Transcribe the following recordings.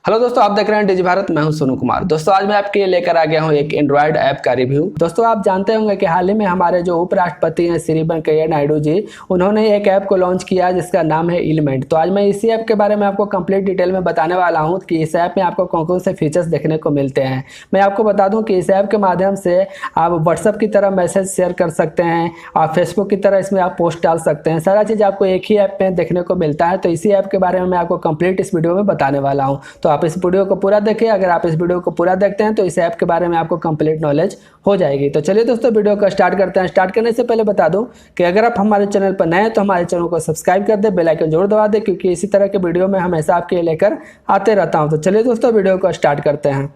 Hello दोस्तों, आप देख रहे हैं डिजी भारत। मैं हूं सोनू कुमार। दोस्तों आज मैं आपके लिए लेकर आ गया हूं एक एंड्रॉयड ऐप का रिव्यू। दोस्तों आप जानते होंगे कि हाल ही में हमारे जो उपराष्ट्रपति हैं श्री वेंकैया नायडू जी, उन्होंने एक ऐप को लॉन्च किया जिसका नाम है एलिमेंट। तो आज मैं इसी ऐप के बारे में आपको कंप्लीट डिटेल में बताने वाला हूं कि इस ऐप में आपको कौन कौन से फीचर्स देखने को मिलते हैं। मैं आपको बता दूं कि इस ऐप के माध्यम से आप व्हाट्सएप की तरह मैसेज शेयर कर सकते हैं, आप फेसबुक की तरह इसमें आप पोस्ट डाल सकते हैं। सारा चीज़ आपको एक ही ऐप में देखने को मिलता है। तो इसी ऐप के बारे में मैं आपको कंप्लीट इस वीडियो में बताने वाला हूँ। तो आप इस वीडियो को पूरा देखिए। अगर आप इस वीडियो को पूरा देखते हैं तो इस ऐप के बारे में आपको कंप्लीट नॉलेज हो जाएगी। तो चलिए दोस्तों वीडियो को स्टार्ट करते हैं। स्टार्ट करने से पहले बता दूं कि अगर आप हमारे चैनल पर नए हैं तो हमारे चैनल को सब्सक्राइब कर दे, बेल आइकन जरूर दबा दे, क्योंकि इसी तरह के वीडियो में हमेशा आपके लिए लेकर आते रहता हूं। तो चलिए दोस्तों वीडियो को स्टार्ट करते हैं।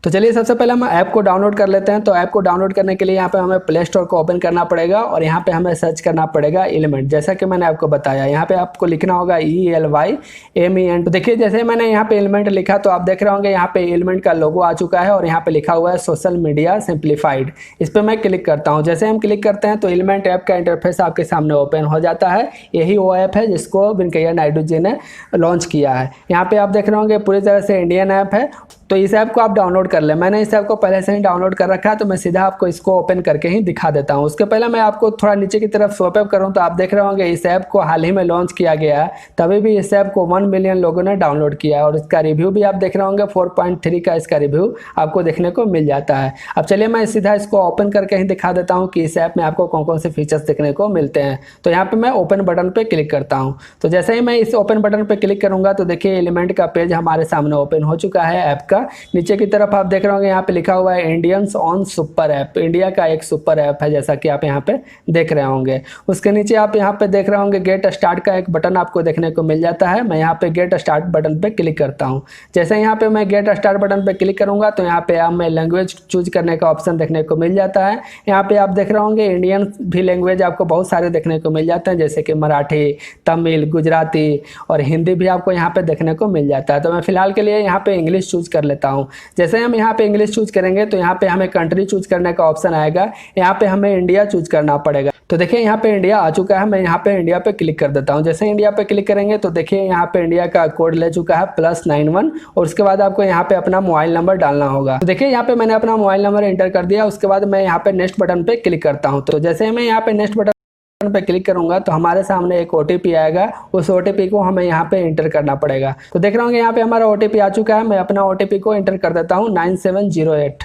तो चलिए सबसे पहले हम ऐप को डाउनलोड कर लेते हैं। तो ऐप को डाउनलोड करने के लिए यहाँ पे हमें प्ले स्टोर को ओपन करना पड़ेगा और यहाँ पे हमें सर्च करना पड़ेगा एलिमेंट। जैसा कि मैंने आपको बताया, यहाँ पे आपको लिखना होगा ELYMENT। तो देखिए जैसे मैंने यहाँ पे एलिमेंट लिखा तो आप देख रहे होंगे यहाँ पे एलिमेंट का लोगो आ चुका है और यहाँ पे लिखा हुआ है सोशल मीडिया सिंप्लीफाइड। इस पर मैं क्लिक करता हूँ। जैसे हम क्लिक करते हैं तो एलिमेंट ऐप का इंटरफेस आपके सामने ओपन हो जाता है। यही वो ऐप है जिसको वेंकैया नायडू जी ने लॉन्च किया है। यहाँ पे आप देख रहे होंगे पूरी तरह से इंडियन ऐप है। तो इस ऐप को आप डाउनलोड कर लें। मैंने इस ऐप को पहले से ही डाउनलोड कर रखा है, तो मैं सीधा आपको इसको ओपन करके ही दिखा देता हूँ। उसके पहले मैं आपको थोड़ा नीचे की तरफ स्वाइप अप करूँ तो आप देख रहे होंगे इस ऐप को हाल ही में लॉन्च किया गया है। तभी भी इस ऐप को 1 मिलियन लोगों ने डाउनलोड किया है और इसका रिव्यू भी आप देख रहे होंगे 4.3 का इसका रिव्यू आपको देखने को मिल जाता है। अब चलिए मैं सीधा इसको ओपन करके ही दिखा देता हूँ कि इस ऐप में आपको कौन कौन से फीचर्स देखने को मिलते हैं। तो यहाँ पे मैं ओपन बटन पे क्लिक करता हूँ। तो जैसे ही मैं इस ओपन बटन पे क्लिक करूंगा तो देखिए एलिमेंट का पेज हमारे सामने ओपन हो चुका है ऐप का। नीचे की तरफ आप देख रहे होंगे यहाँ पे लिखा हुआ है Indians on super app. India का एक सुपर ऐप है जैसा कि आप यहाँ पे देख रहे होंगे। उसके नीचे आप यहाँ पे देख रहे होंगे गेट स्टार्ट का एक बटन आपको देखने को मिल जाता है। मैं यहाँ पे गेट स्टार्ट बटन पे क्लिक करता हूँ। जैसे यहाँ पे मैं गेट स्टार्ट बटन पे क्लिक करूंगा तो यहाँ पे हमें लैंग्वेज चूज करने का ऑप्शन देखने को मिल जाता है। यहाँ पे आप देख रहे होंगे इंडियन भी लैंग्वेज आपको बहुत सारे देखने को मिल जाते हैं, जैसे कि मराठी, तमिल, गुजराती और हिंदी भी आपको यहाँ पे देखने को मिल जाता है। तो मैं फिलहाल के लिए यहाँ पे इंग्लिश चूज कर लेता हूँ। जैसे हम यहाँ पे इंग्लिश चूज करेंगे तो यहाँ पे हमें कंट्री चूज करने का ऑप्शन आएगा। यहाँ पे हमें इंडिया चूज करना पड़ेगा। तो देखिए यहाँ पे इंडिया आ चुका है। मैं यहाँ पे इंडिया पे क्लिक कर देता हूँ। जैसे इंडिया पे क्लिक करेंगे तो देखिए यहाँ पे इंडिया का कोड ले चुका है +91 और उसके बाद आपको यहाँ पे अपना मोबाइल नंबर डालना होगा। तो देखिए यहाँ पे मैंने अपना मोबाइल नंबर एंटर कर दिया। उसके बाद मैं यहाँ पे नेक्स्ट बटन पे क्लिक करता हूँ। तो जैसे मैं यहाँ पे नेक्स्ट बटन पे क्लिक करूंगा तो हमारे सामने एक OTP आएगा। उस OTP को हमें यहाँ पे एंटर करना पड़ेगा। तो देख रहे होंगे यहाँ पे हमारा OTP आ चुका है। मैं अपना OTP को एंटर कर देता हूँ 9708।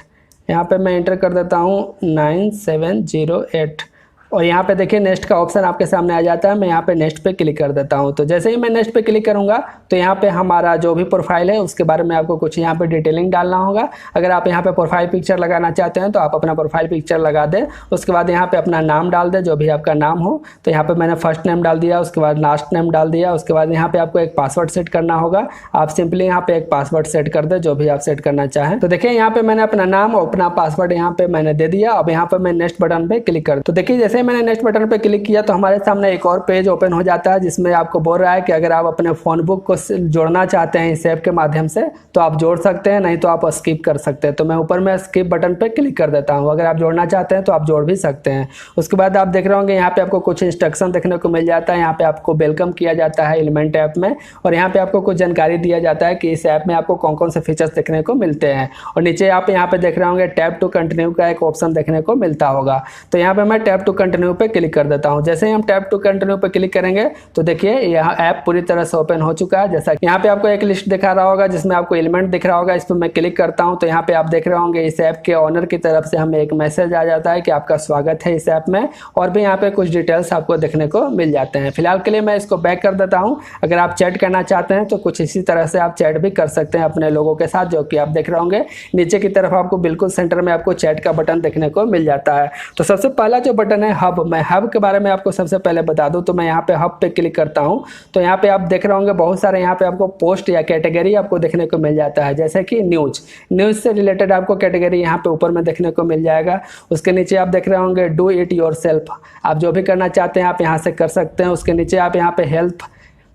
यहाँ पे मैं एंटर कर देता हूँ 9708 और यहाँ पे देखिए नेक्स्ट का ऑप्शन आपके सामने आ जाता है। मैं यहाँ पे नेक्स्ट पे क्लिक कर देता हूँ। तो जैसे ही मैं नेक्स्ट पे क्लिक करूँगा तो यहाँ पे हमारा जो भी प्रोफाइल है उसके बारे में आपको कुछ यहाँ पे डिटेलिंग डालना होगा। अगर आप यहाँ पे प्रोफाइल पिक्चर लगाना चाहते हैं तो आप अपना प्रोफाइल पिक्चर लगा दें। उसके बाद यहाँ पे अपना नाम डाल दें, जो भी आपका नाम हो। तो यहाँ पे मैंने फर्स्ट नेम डाल दिया, उसके बाद लास्ट नेम डाल दिया। उसके बाद यहाँ पे आपको एक पासवर्ड सेट करना होगा। आप सिंपली यहाँ पे एक पासवर्ड सेट कर दे, जो भी आप सेट करना चाहें। तो देखिए यहाँ पे मैंने अपना नाम और अपना पासवर्ड यहाँ पे मैंने दे दिया। अब यहाँ पे मैं नेक्स्ट बटन पे क्लिक कर। तो देखिए जैसे मैंने नेक्स्ट बटन पे क्लिक किया तो हमारे सामने एक और पेज ओपन हो जाता है जिसमें आपको बोल रहा है कि अगर आप अपने फोन बुक को जोड़ना चाहते हैं इस ऐप के माध्यम से तो आप जोड़ सकते हैं, नहीं तो आप स्किप कर सकते हैं। तो मैं ऊपर में स्किप बटन पे क्लिक कर देता हूं। अगर आप जोड़ना चाहते हैं तो आप जोड़ भी सकते हैं। उसके बाद आप देख रहे होंगे यहाँ पे आपको कुछ इंस्ट्रक्शन देखने को मिल जाता है। यहाँ पे आपको वेलकम किया जाता है एलिमेंट ऐप में और यहाँ पे आपको कुछ जानकारी दिया जाता है कि इस ऐप में आपको कौन कौन से फीचर्स देखने को मिलते हैं। और नीचे आप यहाँ पे देख रहे होंगे टैप टू कंटिन्यू का एक ऑप्शन देखने को मिलता होगा। तो यहाँ पे मैं टैप टू कंटिन्यू पे क्लिक कर देता हूँ। जैसे ही हम टैप टू कंटिन्यू पे क्लिक करेंगे तो देखिए यहाँ ऐप पूरी तरह से ओपन हो चुका है। जैसा कि यहाँ पे आपको एक लिस्ट दिखा रहा होगा जिसमें आपको एलिमेंट दिख रहा होगा। इस पर मैं क्लिक करता हूँ तो यहाँ पे आप देख रहे होंगे इस ऐप के ओनर की तरफ से हमें एक मैसेज आ जाता है कि आपका स्वागत है इस ऐप में। और भी यहाँ पे कुछ डिटेल्स आपको देखने को मिल जाते हैं। फिलहाल के लिए मैं इसको बैक कर देता हूँ। अगर आप चैट करना चाहते हैं तो कुछ इसी तरह से आप चैट भी कर सकते हैं अपने लोगों के साथ, जो कि आप देख रहे होंगे नीचे की तरफ आपको बिल्कुल सेंटर में आपको चैट का बटन देखने को मिल जाता है। तो सबसे पहला जो बटन है हब, मैं हब के बारे में आपको सबसे पहले बता दूं तो मैं यहाँ पे हब पे क्लिक करता हूँ। तो यहाँ पे आप देख रहे होंगे बहुत सारे यहाँ पे आपको पोस्ट या कैटेगरी आपको देखने को मिल जाता है, जैसे कि न्यूज से रिलेटेड आपको कैटेगरी यहाँ पे ऊपर में देखने को मिल जाएगा। उसके नीचे आप देख रहे होंगे डू इट योरसेल्फ, आप जो भी करना चाहते हैं आप यहाँ से कर सकते हैं। उसके नीचे आप यहाँ पे हेल्प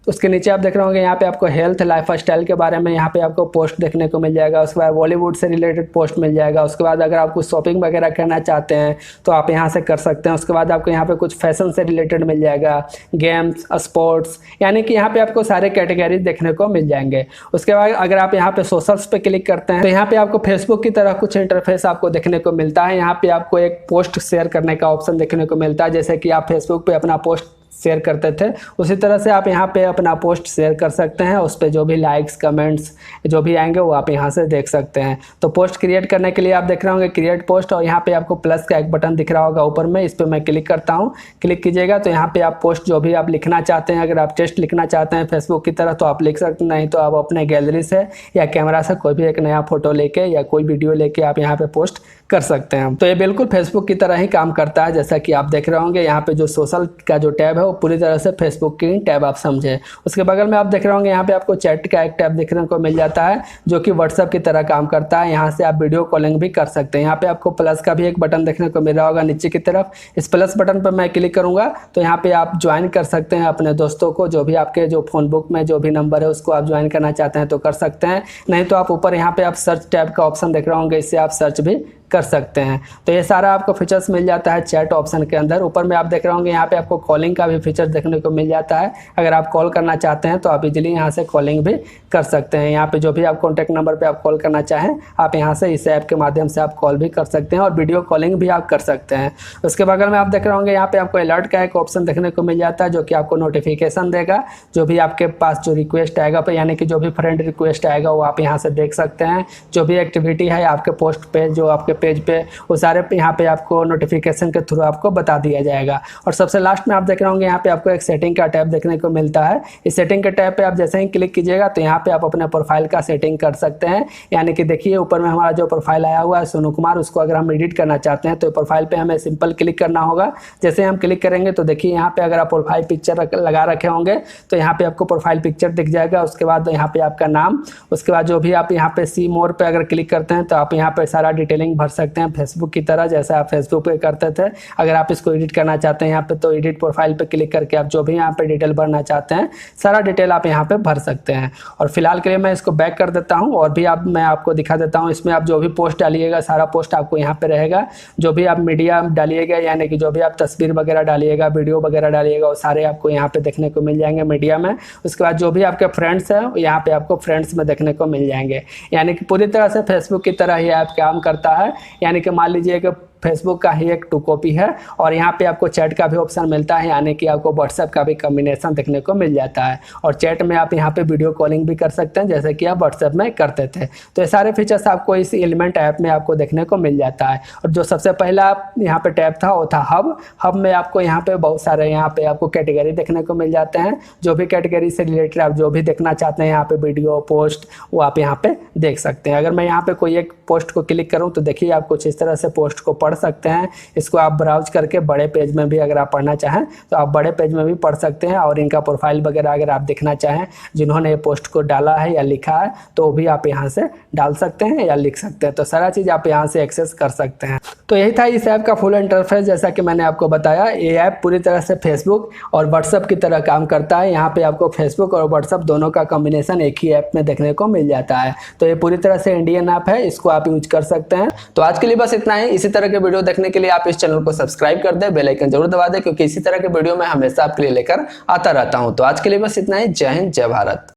उसके नीचे आप देख रहे होंगे यहाँ पे आपको हेल्थ लाइफ स्टाइल के बारे में यहाँ पे आपको पोस्ट देखने को मिल जाएगा। उसके बाद बॉलीवुड से रिलेटेड पोस्ट मिल जाएगा। उसके बाद अगर आप कुछ शॉपिंग वगैरह करना चाहते हैं तो आप यहाँ से कर सकते हैं। उसके बाद आपको यहाँ पे कुछ फैशन से रिलेटेड मिल जाएगा, गेम्स, स्पोर्ट्स, यानी कि यहाँ पे आपको सारे कैटेगरीज देखने को मिल जाएंगे। उसके बाद अगर आप यहाँ पे सोशल्स पे क्लिक करते हैं तो यहाँ पे आपको फेसबुक की तरह कुछ इंटरफेस आपको देखने को मिलता है। यहाँ पे आपको एक पोस्ट शेयर करने का ऑप्शन देखने को मिलता है। जैसे कि आप फेसबुक पे अपना पोस्ट शेयर करते थे उसी तरह से आप यहाँ पे अपना पोस्ट शेयर कर सकते हैं। उस पर जो भी लाइक्स कमेंट्स जो भी आएंगे वो आप यहाँ से देख सकते हैं। तो पोस्ट क्रिएट करने के लिए आप देख रहे होंगे क्रिएट पोस्ट, और यहाँ पे आपको प्लस का एक बटन दिख रहा होगा ऊपर में, इस पर मैं क्लिक करता हूँ। क्लिक कीजिएगा तो यहाँ पे आप पोस्ट जो भी आप लिखना चाहते हैं, अगर आप टेक्स्ट लिखना चाहते हैं फेसबुक की तरह तो आप लिख सकते हैं, नहीं तो आप अपने गैलरी से या कैमरा से कोई भी एक नया फोटो लेके या कोई वीडियो लेके आप यहाँ पे पोस्ट कर सकते हैं। तो ये बिल्कुल फेसबुक की तरह ही काम करता है। जैसा कि आप देख रहे होंगे यहाँ पे जो सोशल का जो टैब है वो पूरी तरह से फेसबुक की टैब आप समझे। उसके बगल में आप देख रहे होंगे यहाँ पे आपको चैट का एक टैब देखने को मिल जाता है जो कि व्हाट्सएप की तरह काम करता है। यहाँ से आप वीडियो कॉलिंग भी कर सकते हैं। यहाँ पे आपको प्लस का भी एक बटन देखने को मिल रहा होगा नीचे की तरफ। इस प्लस बटन पर मैं क्लिक करूंगा तो यहाँ पे आप ज्वाइन कर सकते हैं अपने दोस्तों को, जो भी आपके जो फोन बुक में जो भी नंबर है उसको आप ज्वाइन करना चाहते हैं तो कर सकते हैं। नहीं तो आप ऊपर यहाँ पे आप सर्च टैब का ऑप्शन देख रहे होंगे, इससे आप सर्च भी कर सकते हैं। तो ये सारा आपको फीचर्स मिल जाता है चैट ऑप्शन के अंदर। ऊपर में आप देख रहे होंगे यहाँ पे आपको कॉलिंग का भी फीचर देखने को मिल जाता है। अगर आप कॉल करना चाहते हैं तो आप इजीली यहाँ से कॉलिंग भी कर सकते हैं। यहाँ पे जो भी आप कॉन्टैक्ट नंबर पे आप कॉल करना चाहें आप यहाँ से इस ऐप के माध्यम से आप कॉल भी कर सकते हैं और वीडियो कॉलिंग भी आप कर सकते हैं। उसके बगल में आप देख रहे होंगे यहाँ पे आपको अलर्ट का एक ऑप्शन देखने को मिल जाता है जो कि आपको नोटिफिकेशन देगा। जो भी आपके पास जो रिक्वेस्ट आएगा यानी कि जो भी फ्रेंड रिक्वेस्ट आएगा वो आप यहाँ से देख सकते हैं। जो भी एक्टिविटी है आपके पोस्ट पे जो आपके पेज पे वो सारे यहाँ पे आपको नोटिफिकेशन के थ्रू आपको बता दिया जाएगा। और सबसे लास्ट में आप देख रहे होंगे यहाँ पे आपको एक सेटिंग का टैब देखने को मिलता है। इस सेटिंग के टैब पे आप जैसे ही क्लिक कीजिएगा तो यहाँ पे आप अपने प्रोफाइल का सेटिंग कर सकते हैं। यानी कि देखिए ऊपर में हमारा जो प्रोफाइल आया हुआ है सोनू कुमार, उसको अगर हम एडिट करना चाहते हैं तो प्रोफाइल पे हमें सिंपल क्लिक करना होगा। जैसे हम क्लिक करेंगे तो देखिए यहाँ पे अगर आप प्रोफाइल पिक्चर लगा रखे होंगे तो यहाँ पे आपको प्रोफाइल पिक्चर दिख जाएगा। उसके बाद यहाँ पे आपका नाम, उसके बाद जो भी आप यहाँ पे सी मोर पे अगर क्लिक करते हैं तो आप यहाँ पे सारा डिटेलिंग भर सकते हैं फेसबुक की तरह, जैसे आप फेसबुक पे करते थे। अगर आप इसको एडिट करना चाहते हैं यहाँ पे तो एडिट प्रोफाइल पे क्लिक करके आप जो भी यहाँ पे डिटेल भरना चाहते हैं सारा डिटेल आप यहाँ पे भर सकते हैं। और फिलहाल के लिए मैं इसको बैक कर देता हूँ और भी मैं आपको दिखा देता हूँ। इसमें आप जो भी पोस्ट डालिएगा सारा पोस्ट आपको यहाँ पे रहेगा। जो भी आप मीडिया डालिएगा यानी कि जो भी आप तस्वीर वगैरह डालिएगा, वीडियो वगैरह डालिएगा वो सारे आपको यहाँ पे देखने को मिल जाएंगे मीडिया में। उसके बाद जो भी आपके फ्रेंड्स हैं यहाँ पे आपको फ्रेंड्स में देखने को मिल जाएंगे। यानी कि पूरी तरह से फेसबुक की तरह ही ऐप काम करता है। यानी कि मान लीजिए कि फेसबुक का ही एक 2 कॉपी है और यहाँ पे आपको चैट का भी ऑप्शन मिलता है, यानी कि आपको व्हाट्सएप का भी कॉम्बिनेशन देखने को मिल जाता है। और चैट में आप यहाँ पे वीडियो कॉलिंग भी कर सकते हैं जैसे कि आप व्हाट्सएप में करते थे। तो ये सारे फीचर्स आपको इस एलिमेंट ऐप में आपको देखने को मिल जाता है। और जो सबसे पहला यहाँ पे टैब था वो था हब। हब में आपको यहाँ पे बहुत सारे यहाँ पे आपको कैटेगरी देखने को मिल जाते हैं। जो भी कैटेगरी से रिलेटेड आप जो भी देखना चाहते हैं यहाँ पे वीडियो पोस्ट वो आप यहाँ पे देख सकते हैं। अगर मैं यहाँ पे कोई एक पोस्ट को क्लिक करूँ तो देखिए आप कुछ इस तरह से पोस्ट को पढ़ सकते हैं। इसको आप ब्राउज करके बड़े पेज में भी अगर आप पढ़ना चाहें तो आप बड़े पेज में भी पढ़ सकते हैं। और इनका प्रोफाइल वगैरह अगर आप देखना चाहें जिन्होंने ये पोस्ट को डाला है या लिखा है तो भी आप यहाँ से डाल सकते हैं या लिख सकते हैं। तो सारा चीज़ आप यहाँ से एक्सेस कर सकते हैं। तो यही था इस ऐप का फुल इंटरफेस। जैसा कि मैंने आपको बताया ये ऐप पूरी तरह से फेसबुक और व्हाट्सएप की तरह काम करता है। यहाँ पे आपको फेसबुक और व्हाट्सएप दोनों का कॉम्बिनेशन एक ही ऐप में देखने को मिल जाता है। तो ये पूरी तरह से इंडियन ऐप है, इसको आप यूज कर सकते हैं। तो आज के लिए बस इतना ही। इसी तरह के वीडियो देखने के लिए आप इस चैनल को सब्सक्राइब कर दें, बेल आइकन जरूर दबा दें क्योंकि इसी तरह के वीडियो मैं हमेशा आपके लिए लेकर आता रहता हूं। तो आज के लिए बस इतना ही। जय हिंद, जय भारत।